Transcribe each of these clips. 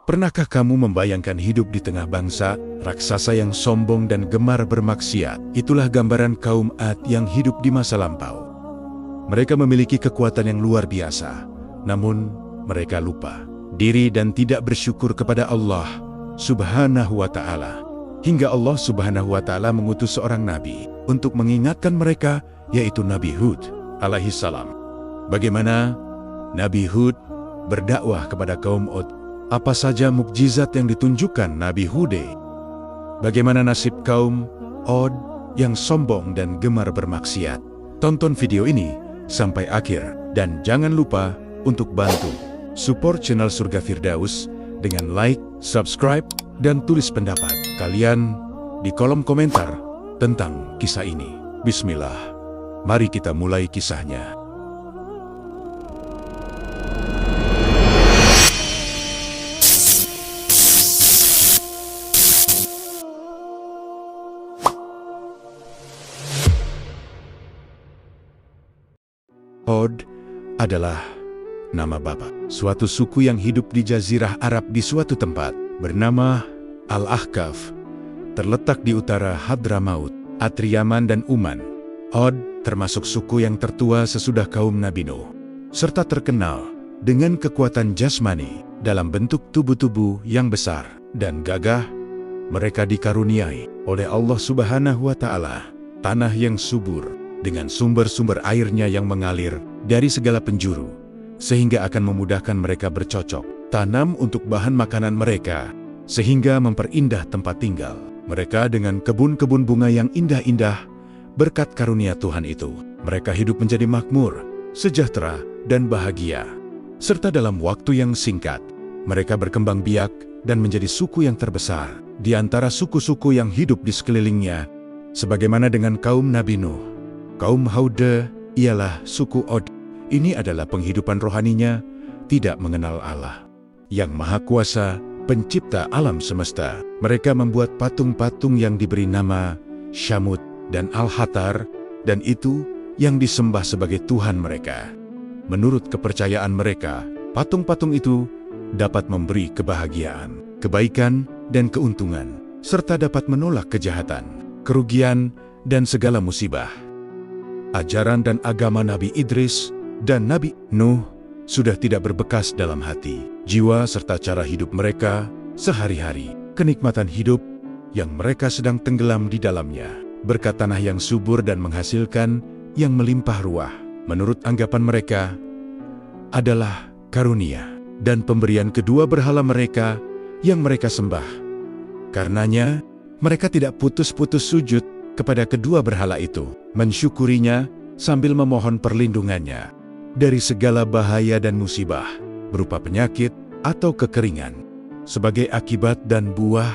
Pernahkah kamu membayangkan hidup di tengah bangsa raksasa yang sombong dan gemar bermaksiat? Itulah gambaran kaum Ad yang hidup di masa lampau. Mereka memiliki kekuatan yang luar biasa, namun mereka lupa diri dan tidak bersyukur kepada Allah Subhanahu wa Ta'ala. Hingga Allah Subhanahu wa Ta'ala mengutus seorang nabi untuk mengingatkan mereka, yaitu Nabi Hud alaihissalam. Bagaimana Nabi Hud berdakwah kepada kaum Ad? Apa saja mukjizat yang ditunjukkan Nabi Hud? Bagaimana nasib kaum Ad yang sombong dan gemar bermaksiat? Tonton video ini sampai akhir dan jangan lupa untuk bantu support channel Surga Firdaus dengan like, subscribe, dan tulis pendapat kalian di kolom komentar tentang kisah ini. Bismillah, mari kita mulai kisahnya. Ad adalah nama bapa suatu suku yang hidup di Jazirah Arab di suatu tempat bernama Al-Ahqaf, terletak di utara Hadramaut, Yaman dan Uman. Ad termasuk suku yang tertua sesudah kaum Nabi Nuh, serta terkenal dengan kekuatan jasmani dalam bentuk tubuh-tubuh yang besar dan gagah. Mereka dikaruniai oleh Allah Subhanahu wa Ta'ala tanah yang subur dengan sumber-sumber airnya yang mengalir dari segala penjuru, sehingga akan memudahkan mereka bercocok tanam untuk bahan makanan mereka, sehingga memperindah tempat tinggal mereka dengan kebun-kebun bunga yang indah-indah. Berkat karunia Tuhan itu, mereka hidup menjadi makmur, sejahtera, dan bahagia. Serta dalam waktu yang singkat, mereka berkembang biak dan menjadi suku yang terbesar di antara suku-suku yang hidup di sekelilingnya. Sebagaimana dengan kaum Nabi Nuh, kaum Hud ialah suku Ad. Ini adalah penghidupan rohaninya, tidak mengenal Allah yang Maha Kuasa, pencipta alam semesta. Mereka membuat patung-patung yang diberi nama Syamut dan Al-Hatar, dan itu yang disembah sebagai Tuhan mereka. Menurut kepercayaan mereka, patung-patung itu dapat memberi kebahagiaan, kebaikan, dan keuntungan, serta dapat menolak kejahatan, kerugian, dan segala musibah. Ajaran dan agama Nabi Idris dan Nabi Nuh sudah tidak berbekas dalam hati, jiwa serta cara hidup mereka sehari-hari. Kenikmatan hidup yang mereka sedang tenggelam di dalamnya, berkat tanah yang subur dan menghasilkan yang melimpah ruah, menurut anggapan mereka adalah karunia dan pemberian kedua berhala mereka yang mereka sembah. Karenanya, mereka tidak putus-putus sujud kepada kedua berhala itu, mensyukurinya sambil memohon perlindungannya dari segala bahaya dan musibah, berupa penyakit atau kekeringan, sebagai akibat dan buah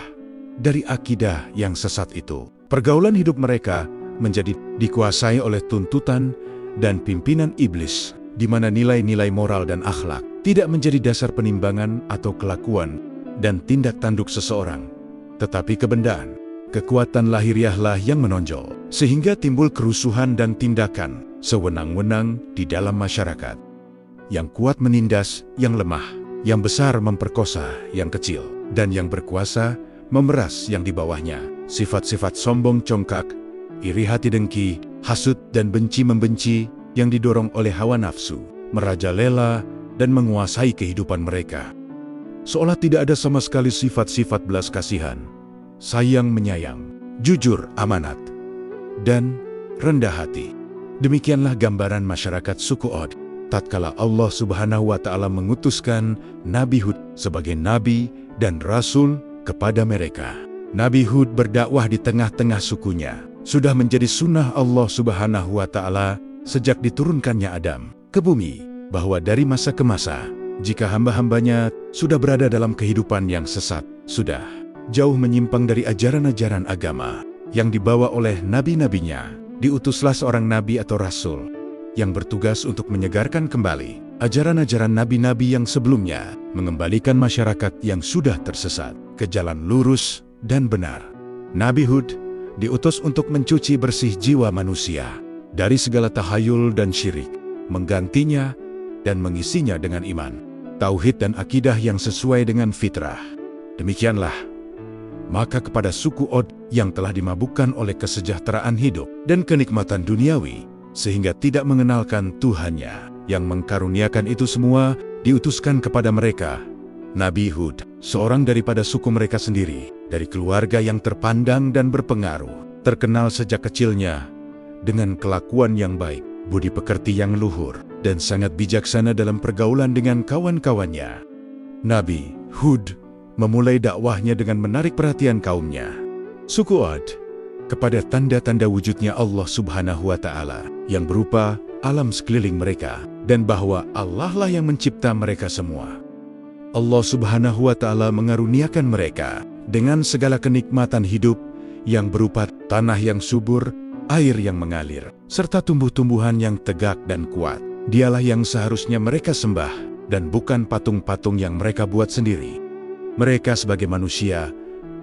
dari akidah yang sesat itu. Pergaulan hidup mereka menjadi dikuasai oleh tuntutan dan pimpinan iblis, di mana nilai-nilai moral dan akhlak tidak menjadi dasar penimbangan atau kelakuan dan tindak tanduk seseorang, tetapi kebendaan, kekuatan lahiriahlah yang menonjol, sehingga timbul kerusuhan dan tindakan sewenang-wenang di dalam masyarakat. Yang kuat menindas yang lemah, yang besar memperkosa yang kecil, dan yang berkuasa memeras yang di bawahnya. Sifat-sifat sombong congkak, iri hati dengki, hasut dan benci-membenci yang didorong oleh hawa nafsu, merajalela dan menguasai kehidupan mereka. Seolah tidak ada sama sekali sifat-sifat belas kasihan, sayang menyayang, jujur amanat, dan rendah hati. Demikianlah gambaran masyarakat suku Ad tatkala Allah Subhanahu wa Ta'ala mengutuskan Nabi Hud sebagai nabi dan rasul kepada mereka. Nabi Hud berdakwah di tengah-tengah sukunya. Sudah menjadi sunnah Allah Subhanahu wa Ta'ala sejak diturunkannya Adam ke bumi, bahwa dari masa ke masa, jika hamba-hambanya sudah berada dalam kehidupan yang sesat, sudah jauh menyimpang dari ajaran-ajaran agama yang dibawa oleh nabi-nabinya, diutuslah seorang nabi atau rasul yang bertugas untuk menyegarkan kembali ajaran-ajaran nabi-nabi yang sebelumnya, mengembalikan masyarakat yang sudah tersesat ke jalan lurus dan benar. Nabi Hud diutus untuk mencuci bersih jiwa manusia dari segala tahayul dan syirik, menggantinya dan mengisinya dengan iman. tauhid dan akidah yang sesuai dengan fitrah. Demikianlah, maka kepada suku Od yang telah dimabukkan oleh kesejahteraan hidup dan kenikmatan duniawi, sehingga tidak mengenalkan Tuhannya, yang mengkaruniakan itu semua, diutuskan kepada mereka Nabi Hud, seorang daripada suku mereka sendiri, dari keluarga yang terpandang dan berpengaruh, terkenal sejak kecilnya dengan kelakuan yang baik, budi pekerti yang luhur, dan sangat bijaksana dalam pergaulan dengan kawan-kawannya. Nabi Hud memulai dakwahnya dengan menarik perhatian kaumnya, suku Ad, kepada tanda-tanda wujudnya Allah Subhanahu wa Ta'ala yang berupa alam sekeliling mereka, dan bahwa Allah lah yang mencipta mereka semua. Allah Subhanahu wa Ta'ala mengaruniakan mereka dengan segala kenikmatan hidup yang berupa tanah yang subur, air yang mengalir, serta tumbuh-tumbuhan yang tegak dan kuat. Dialah yang seharusnya mereka sembah, dan bukan patung-patung yang mereka buat sendiri. Mereka sebagai manusia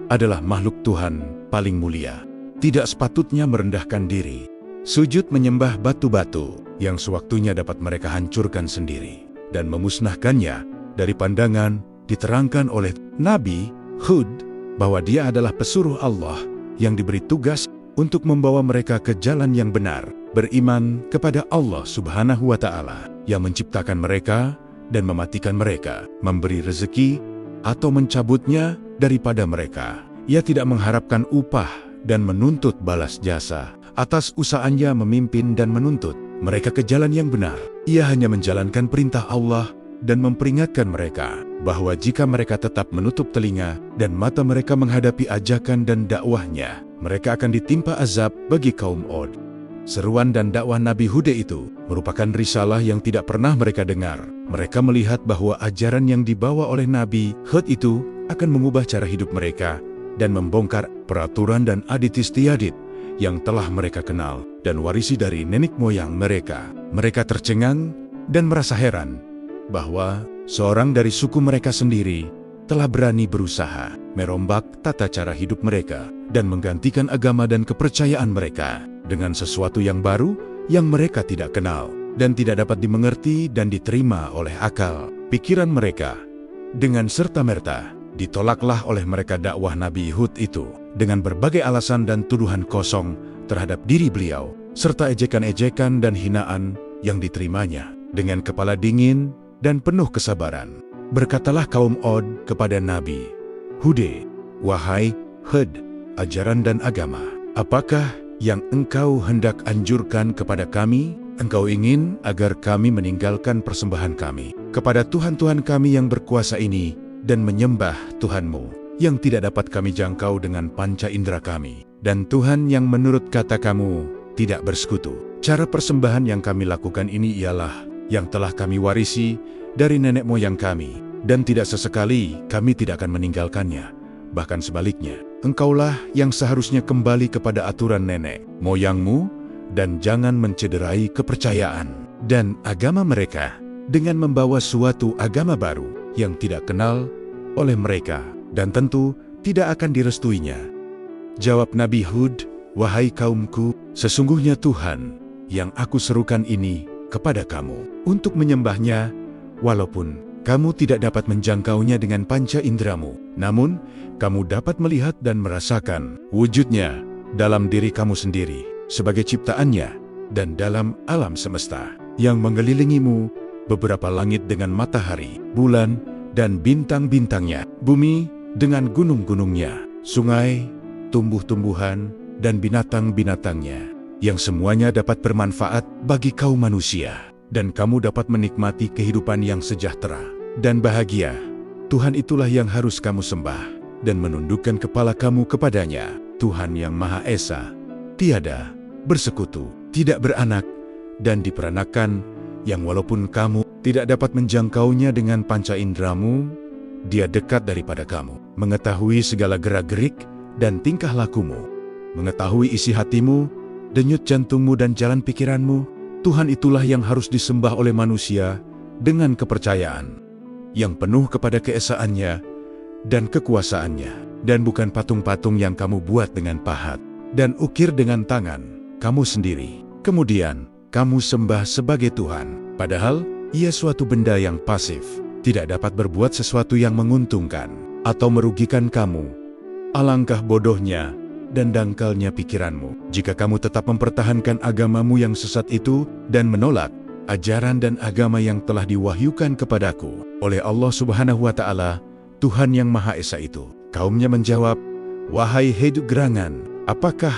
adalah makhluk Tuhan paling mulia. Tidak sepatutnya merendahkan diri, sujud menyembah batu-batu yang sewaktunya dapat mereka hancurkan sendiri dan memusnahkannya dari pandangan. Diterangkan oleh Nabi Hud bahwa dia adalah pesuruh Allah yang diberi tugas untuk membawa mereka ke jalan yang benar, beriman kepada Allah Subhanahu wa Ta'ala yang menciptakan mereka dan mematikan mereka, memberi rezeki atau mencabutnya daripada mereka. Ia tidak mengharapkan upah dan menuntut balas jasa atas usahanya memimpin dan menuntut mereka ke jalan yang benar. Ia hanya menjalankan perintah Allah dan memperingatkan mereka bahwa jika mereka tetap menutup telinga dan mata mereka menghadapi ajakan dan dakwahnya, mereka akan ditimpa azab bagi kaum Od. Seruan dan dakwah Nabi Hud itu merupakan risalah yang tidak pernah mereka dengar. Mereka melihat bahwa ajaran yang dibawa oleh Nabi Hud itu akan mengubah cara hidup mereka dan membongkar peraturan dan adat istiadat yang telah mereka kenal dan warisi dari nenek moyang mereka. Mereka tercengang dan merasa heran bahwa seorang dari suku mereka sendiri telah berani berusaha merombak tata cara hidup mereka dan menggantikan agama dan kepercayaan mereka dengan sesuatu yang baru yang mereka tidak kenal dan tidak dapat dimengerti dan diterima oleh akal pikiran mereka. Dengan serta-merta ditolaklah oleh mereka dakwah Nabi Hud itu dengan berbagai alasan dan tuduhan kosong terhadap diri beliau, serta ejekan-ejekan dan hinaan yang diterimanya dengan kepala dingin dan penuh kesabaran. Berkatalah kaum Od kepada Nabi Hud, "Wahai Hud, ajaran dan agama, apakah yang engkau hendak anjurkan kepada kami? Engkau ingin agar kami meninggalkan persembahan kami kepada Tuhan-Tuhan kami yang berkuasa ini dan menyembah Tuhanmu yang tidak dapat kami jangkau dengan panca indera kami, dan Tuhan yang menurut kata kamu tidak bersekutu. Cara persembahan yang kami lakukan ini ialah yang telah kami warisi dari nenek moyang kami, dan tidak sesekali kami tidak akan meninggalkannya. Bahkan sebaliknya, engkaulah yang seharusnya kembali kepada aturan nenek moyangmu dan jangan mencederai kepercayaan dan agama mereka dengan membawa suatu agama baru yang tidak kenal oleh mereka dan tentu tidak akan direstuinya." Jawab Nabi Hud, "Wahai kaumku, sesungguhnya Tuhan yang aku serukan ini kepada kamu untuk menyembahnya, walaupun kamu tidak dapat menjangkaunya dengan panca inderamu, namun kamu dapat melihat dan merasakan wujudnya dalam diri kamu sendiri sebagai ciptaannya dan dalam alam semesta yang mengelilingimu, beberapa langit dengan matahari, bulan, dan bintang-bintangnya, bumi dengan gunung-gunungnya, sungai, tumbuh-tumbuhan, dan binatang-binatangnya, yang semuanya dapat bermanfaat bagi kaum manusia, dan kamu dapat menikmati kehidupan yang sejahtera dan bahagia. Tuhan itulah yang harus kamu sembah dan menundukkan kepala kamu kepadanya. Tuhan yang Maha Esa, tiada bersekutu, tidak beranak, dan diperanakan, yang walaupun kamu tidak dapat menjangkaunya dengan panca inderamu, dia dekat daripada kamu, mengetahui segala gerak-gerik dan tingkah lakumu, mengetahui isi hatimu, denyut jantungmu dan jalan pikiranmu. Tuhan itulah yang harus disembah oleh manusia dengan kepercayaan yang penuh kepada keesaannya dan kekuasaannya, dan bukan patung-patung yang kamu buat dengan pahat dan ukir dengan tangan kamu sendiri, kemudian kamu sembah sebagai Tuhan, padahal ia suatu benda yang pasif tidak dapat berbuat sesuatu yang menguntungkan atau merugikan kamu. Alangkah bodohnya dan dangkalnya pikiranmu jika kamu tetap mempertahankan agamamu yang sesat itu dan menolak ajaran dan agama yang telah diwahyukan kepadaku oleh Allah Subhanahu wa Ta'ala, Tuhan yang Maha Esa itu. Kaumnya menjawab, "Wahai Heduk gerangan, apakah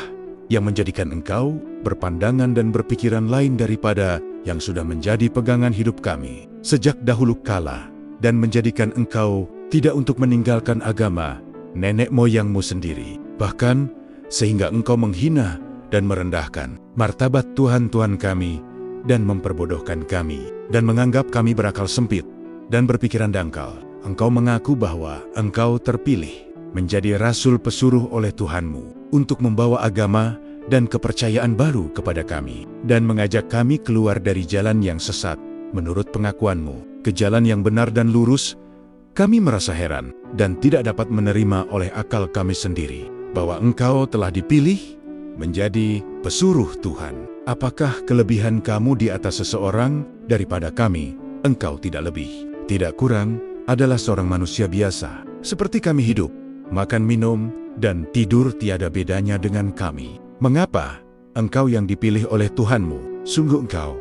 yang menjadikan engkau berpandangan dan berpikiran lain daripada yang sudah menjadi pegangan hidup kami sejak dahulu kala, dan menjadikan engkau tidak untuk meninggalkan agama nenek moyangmu sendiri, bahkan sehingga engkau menghina dan merendahkan martabat Tuhan-Tuhan kami dan memperbodohkan kami dan menganggap kami berakal sempit dan berpikiran dangkal. Engkau mengaku bahwa engkau terpilih menjadi rasul pesuruh oleh Tuhanmu untuk membawa agama dan kepercayaan baru kepada kami dan mengajak kami keluar dari jalan yang sesat menurut pengakuanmu ke jalan yang benar dan lurus. Kami merasa heran dan tidak dapat menerima oleh akal kami sendiri bahwa engkau telah dipilih menjadi pesuruh Tuhan. Apakah kelebihan kamu di atas seseorang daripada kami? Engkau tidak lebih, tidak kurang, adalah seorang manusia biasa. Seperti kami hidup, makan minum, dan tidur tiada bedanya dengan kami. Mengapa engkau yang dipilih oleh Tuhanmu? Sungguh engkau,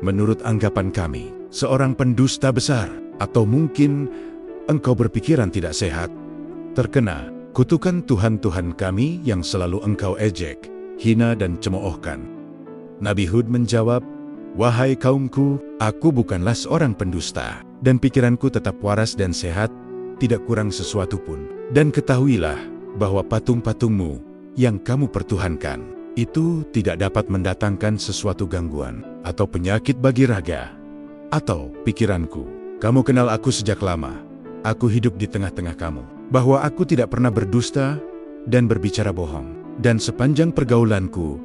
menurut anggapan kami, seorang pendusta besar, atau mungkin engkau berpikiran tidak sehat, terkena kutukan Tuhan-Tuhan kami yang selalu engkau ejek, hina dan cemoohkan. Nabi Hud menjawab, "Wahai kaumku, aku bukanlah seorang pendusta, dan pikiranku tetap waras dan sehat, tidak kurang sesuatu pun. Dan ketahuilah bahwa patung-patungmu yang kamu pertuhankan, itu tidak dapat mendatangkan sesuatu gangguan atau penyakit bagi raga atau pikiranku. Kamu kenal aku sejak lama. Aku hidup di tengah-tengah kamu, bahwa aku tidak pernah berdusta dan berbicara bohong. Dan sepanjang pergaulanku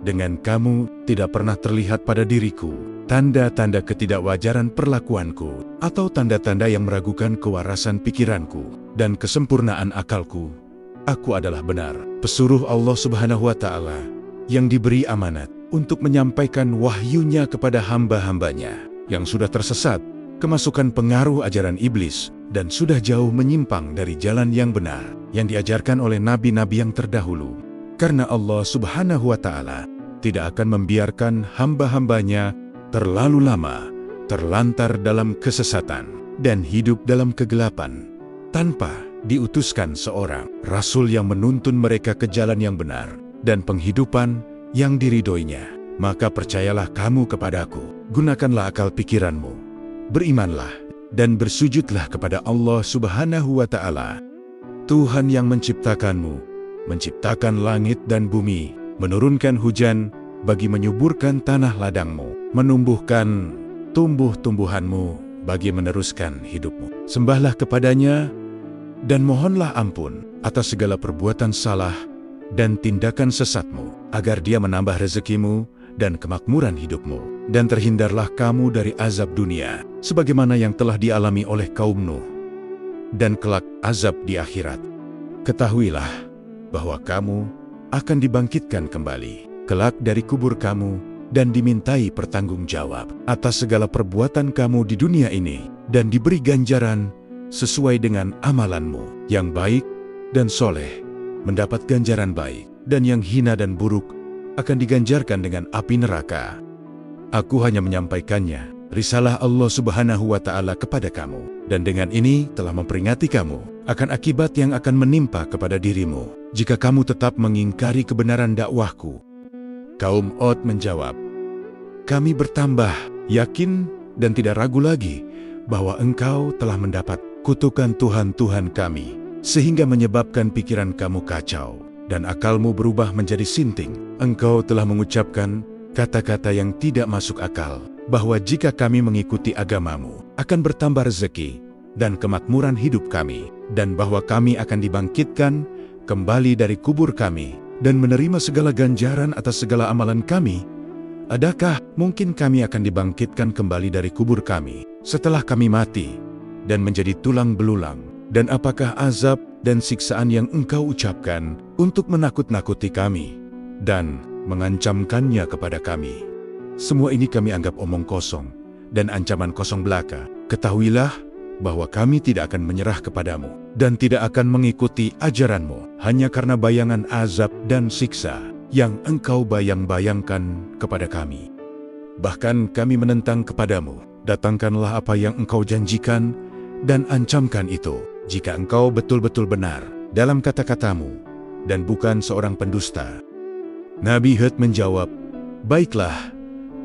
dengan kamu tidak pernah terlihat pada diriku tanda-tanda ketidakwajaran perlakuanku atau tanda-tanda yang meragukan kewarasan pikiranku dan kesempurnaan akalku. Aku adalah benar pesuruh Allah Subhanahu wa Ta'ala yang diberi amanat untuk menyampaikan wahyunya kepada hamba-hambanya yang sudah tersesat kemasukan pengaruh ajaran iblis dan sudah jauh menyimpang dari jalan yang benar yang diajarkan oleh nabi-nabi yang terdahulu. Karena Allah Subhanahu wa Ta'ala tidak akan membiarkan hamba-hambanya terlalu lama terlantar dalam kesesatan dan hidup dalam kegelapan tanpa diutuskan seorang rasul yang menuntun mereka ke jalan yang benar dan penghidupan yang diridhoinya. Maka percayalah kamu kepadaku, gunakanlah akal pikiranmu, berimanlah dan bersujudlah kepada Allah Subhanahu wa Ta'ala, Tuhan yang menciptakanmu, menciptakan langit dan bumi, menurunkan hujan bagi menyuburkan tanah ladangmu, menumbuhkan tumbuh-tumbuhanmu bagi meneruskan hidupmu. Sembahlah kepadanya dan mohonlah ampun atas segala perbuatan salah dan tindakan sesatmu, agar dia menambah rezekimu dan kemakmuran hidupmu. Dan terhindarlah kamu dari azab dunia, sebagaimana yang telah dialami oleh kaum Nuh, dan kelak azab di akhirat. Ketahuilah bahwa kamu akan dibangkitkan kembali kelak dari kubur kamu dan dimintai pertanggungjawab atas segala perbuatan kamu di dunia ini, dan diberi ganjaran sesuai dengan amalanmu. Yang baik dan soleh mendapat ganjaran baik, dan yang hina dan buruk akan diganjarkan dengan api neraka. Aku hanya menyampaikannya, risalah Allah Subhanahu wa Ta'ala kepada kamu, dan dengan ini telah memperingati kamu akan akibat yang akan menimpa kepada dirimu jika kamu tetap mengingkari kebenaran dakwahku. Kaum Od menjawab, "Kami bertambah yakin dan tidak ragu lagi bahwa engkau telah mendapat kutukan Tuhan-Tuhan kami, sehingga menyebabkan pikiran kamu kacau dan akalmu berubah menjadi sinting. Engkau telah mengucapkan kata-kata yang tidak masuk akal, bahwa jika kami mengikuti agamamu, akan bertambah rezeki dan kemakmuran hidup kami, dan bahwa kami akan dibangkitkan kembali dari kubur kami, dan menerima segala ganjaran atas segala amalan kami. Adakah mungkin kami akan dibangkitkan kembali dari kubur kami, setelah kami mati, dan menjadi tulang belulang? Dan apakah azab dan siksaan yang engkau ucapkan untuk menakut-nakuti kami, dan mengancamkannya kepada kami? Semua ini kami anggap omong kosong dan ancaman kosong belaka. Ketahuilah bahwa kami tidak akan menyerah kepadamu dan tidak akan mengikuti ajaranmu hanya karena bayangan azab dan siksa yang engkau bayang-bayangkan kepada kami. Bahkan kami menentang kepadamu, datangkanlah apa yang engkau janjikan dan ancamkan itu, jika engkau betul-betul benar dalam kata-katamu dan bukan seorang pendusta. Nabi Hud menjawab, baiklah,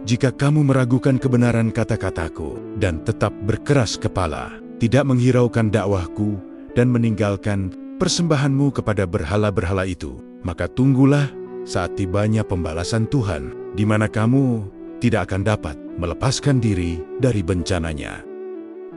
jika kamu meragukan kebenaran kata-kataku dan tetap berkeras kepala, tidak menghiraukan dakwahku dan meninggalkan persembahanmu kepada berhala-berhala itu, maka tunggulah saat tibanya pembalasan Tuhan, di mana kamu tidak akan dapat melepaskan diri dari bencananya.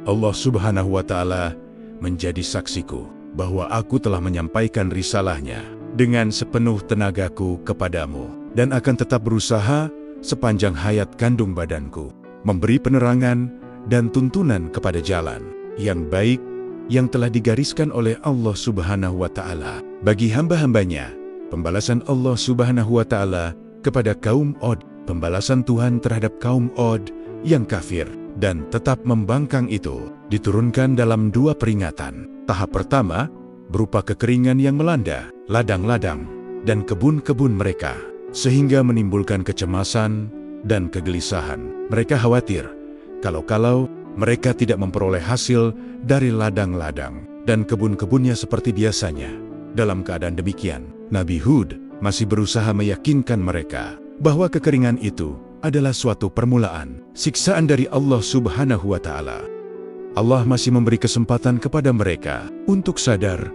Allah Subhanahu wa Ta'ala menjadi saksiku bahwa aku telah menyampaikan risalahnya dengan sepenuh tenagaku kepadamu dan akan tetap berusaha sepanjang hayat kandung badanku, memberi penerangan dan tuntunan kepada jalan yang baik yang telah digariskan oleh Allah Subhanahu wa Ta'ala bagi hamba-hambanya. Pembalasan Allah Subhanahu wa Ta'ala kepada kaum Od, pembalasan Tuhan terhadap kaum Od yang kafir dan tetap membangkang itu diturunkan dalam 2 peringatan. Tahap pertama berupa kekeringan yang melanda ladang-ladang dan kebun-kebun mereka, sehingga menimbulkan kecemasan dan kegelisahan. Mereka khawatir kalau mereka tidak memperoleh hasil dari ladang-ladang dan kebun-kebunnya seperti biasanya. Dalam keadaan demikian, Nabi Hud masih berusaha meyakinkan mereka bahwa kekeringan itu adalah suatu permulaan siksaan dari Allah Subhanahu wa Ta'ala. Allah masih memberi kesempatan kepada mereka untuk sadar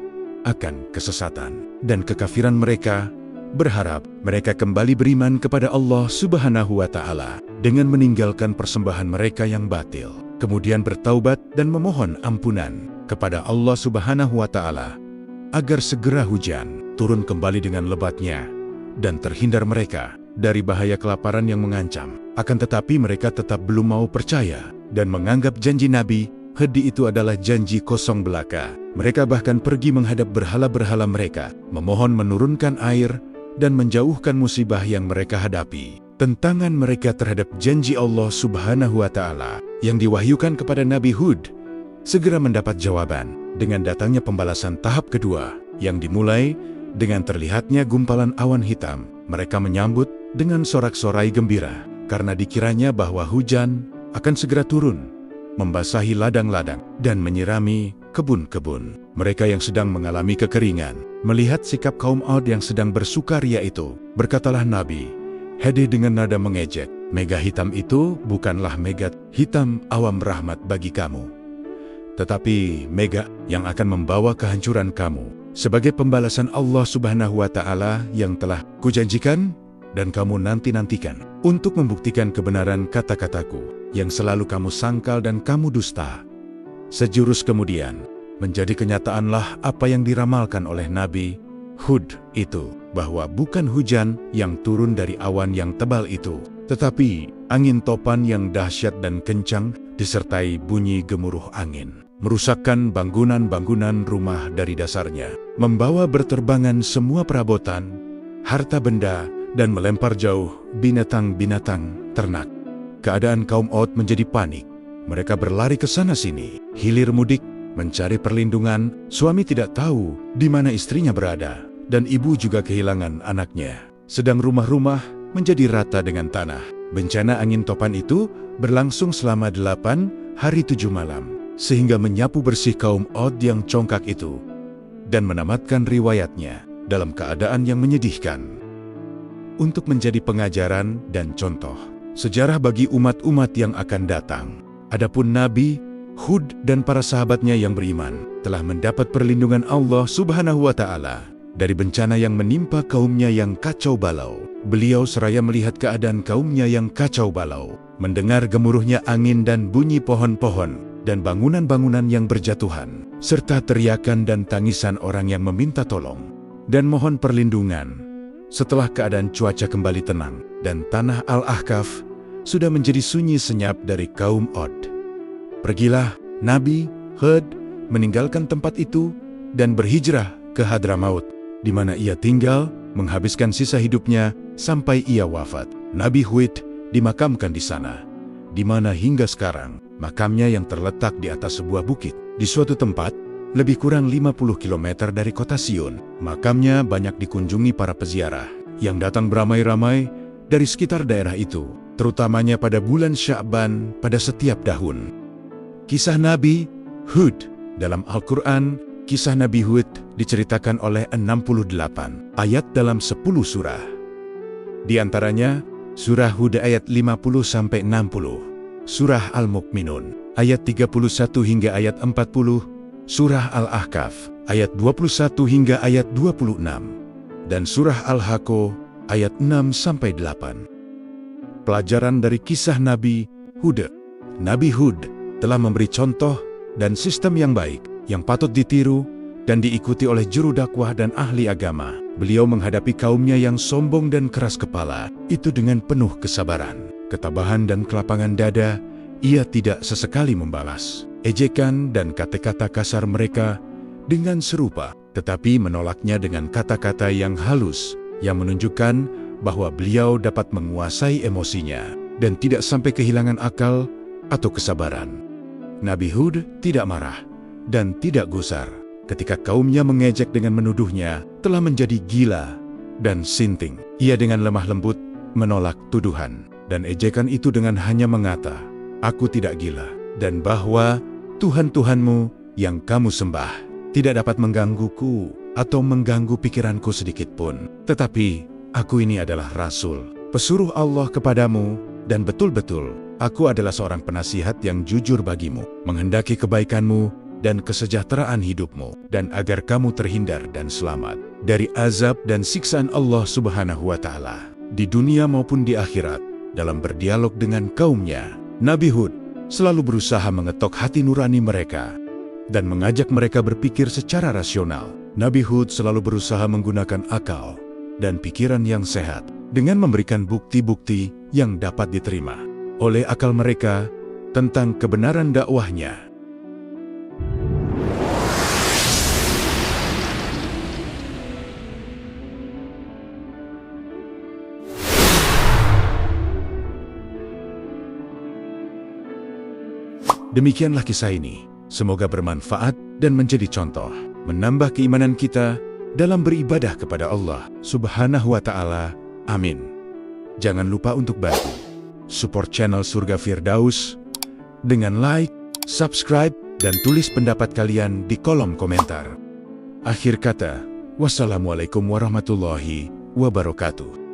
akan kesesatan dan kekafiran mereka, berharap mereka kembali beriman kepada Allah Subhanahu wa Ta'ala dengan meninggalkan persembahan mereka yang batil, kemudian bertaubat dan memohon ampunan kepada Allah Subhanahu wa Ta'ala agar segera hujan turun kembali dengan lebatnya dan terhindar mereka dari bahaya kelaparan yang mengancam. Akan tetapi mereka tetap belum mau percaya dan menganggap janji Nabi Hud itu adalah janji kosong belaka. Mereka bahkan pergi menghadap berhala-berhala mereka, memohon menurunkan air dan menjauhkan musibah yang mereka hadapi. Tentangan mereka terhadap janji Allah Subhanahu wa Ta'ala yang diwahyukan kepada Nabi Hud segera mendapat jawaban dengan datangnya pembalasan tahap kedua yang dimulai dengan terlihatnya gumpalan awan hitam. Mereka menyambut dengan sorak-sorai gembira karena dikiranya bahwa hujan akan segera turun, membasahi ladang-ladang dan menyirami kebun-kebun. Mereka yang sedang mengalami kekeringan melihat sikap kaum Ad yang sedang bersukaria itu, berkatalah Nabi Hud dengan nada mengejek, mega hitam itu bukanlah mega hitam awam rahmat bagi kamu, tetapi mega yang akan membawa kehancuran kamu sebagai pembalasan Allah Subhanahu wa Ta'ala yang telah kujanjikan dan kamu nanti-nantikan untuk membuktikan kebenaran kata-kataku yang selalu kamu sangkal dan kamu dusta. Sejurus kemudian, menjadi kenyataanlah apa yang diramalkan oleh Nabi Hud itu, bahwa bukan hujan yang turun dari awan yang tebal itu, tetapi angin topan yang dahsyat dan kencang disertai bunyi gemuruh angin, merusakkan bangunan-bangunan rumah dari dasarnya, membawa berterbangan semua perabotan, harta benda, dan melempar jauh binatang-binatang ternak. Keadaan kaum Ad menjadi panik. Mereka berlari ke sana-sini, hilir mudik, mencari perlindungan. Suami tidak tahu di mana istrinya berada, dan ibu juga kehilangan anaknya. Sedang rumah-rumah menjadi rata dengan tanah. Bencana angin topan itu berlangsung selama 8 hari 7 malam, sehingga menyapu bersih kaum Ad yang congkak itu, dan menamatkan riwayatnya dalam keadaan yang menyedihkan. Untuk menjadi pengajaran dan contoh sejarah bagi umat-umat yang akan datang. Adapun Nabi Hud dan para sahabatnya yang beriman telah mendapat perlindungan Allah Subhanahu wa Ta'ala dari bencana yang menimpa kaumnya yang kacau balau. Beliau seraya melihat keadaan kaumnya yang kacau balau, mendengar gemuruhnya angin dan bunyi pohon-pohon dan bangunan-bangunan yang berjatuhan, serta teriakan dan tangisan orang yang meminta tolong dan mohon perlindungan. Setelah keadaan cuaca kembali tenang dan tanah Al-Ahqaf sudah menjadi sunyi senyap dari kaum Ad, pergilah Nabi Hud meninggalkan tempat itu dan berhijrah ke Hadramaut, di mana ia tinggal menghabiskan sisa hidupnya sampai ia wafat. Nabi Hud dimakamkan di sana di mana hingga sekarang makamnya yang terletak di atas sebuah bukit. Di suatu tempat, lebih kurang 50 km dari kota Sion, makamnya banyak dikunjungi para peziarah yang datang beramai-ramai dari sekitar daerah itu, terutamanya pada bulan Sya'ban pada setiap tahun. Kisah Nabi Hud. Dalam Al-Quran, kisah Nabi Hud diceritakan oleh 68 ayat dalam 10 surah. Di antaranya, surah Hud ayat 50-60, surah Al-Mu'minun ayat 31 hingga ayat 40, surah Al-Ahqaf ayat 21 hingga ayat 26, dan surah Al-Haqqah ayat 6-8. Pelajaran dari kisah Nabi Hud. Nabi Hud telah memberi contoh dan sistem yang baik, yang patut ditiru dan diikuti oleh juru dakwah dan ahli agama. Beliau menghadapi kaumnya yang sombong dan keras kepala, itu dengan penuh kesabaran, ketabahan dan kelapangan dada. Ia tidak sesekali membalas ejekan dan kata-kata kasar mereka dengan serupa, tetapi menolaknya dengan kata-kata yang halus, yang menunjukkan bahwa beliau dapat menguasai emosinya dan tidak sampai kehilangan akal atau kesabaran. Nabi Hud tidak marah dan tidak gusar ketika kaumnya mengejek dengan menuduhnya telah menjadi gila dan sinting. Ia dengan lemah lembut menolak tuduhan dan ejekan itu dengan hanya mengata, "Aku tidak gila, dan bahwa Tuhan-Tuhanmu yang kamu sembah tidak dapat menggangguku atau mengganggu pikiranku sedikit pun. Tetapi aku ini adalah Rasul, pesuruh Allah kepadamu, dan betul-betul aku adalah seorang penasihat yang jujur bagimu, menghendaki kebaikanmu dan kesejahteraan hidupmu, dan agar kamu terhindar dan selamat dari azab dan siksaan Allah Subhanahu wa Ta'ala, di dunia maupun di akhirat." Dalam berdialog dengan kaumnya, Nabi Hud selalu berusaha mengetok hati nurani mereka dan mengajak mereka berpikir secara rasional. Nabi Hud selalu berusaha menggunakan akal dan pikiran yang sehat dengan memberikan bukti-bukti yang dapat diterima oleh akal mereka tentang kebenaran dakwahnya. Demikianlah kisah ini. Semoga bermanfaat dan menjadi contoh, menambah keimanan kita dalam beribadah kepada Allah Subhanahu wa Ta'ala. Amin. Jangan lupa untuk bantu support channel Surga Firdaus dengan like, subscribe, dan tulis pendapat kalian di kolom komentar. Akhir kata, wassalamualaikum warahmatullahi wabarakatuh.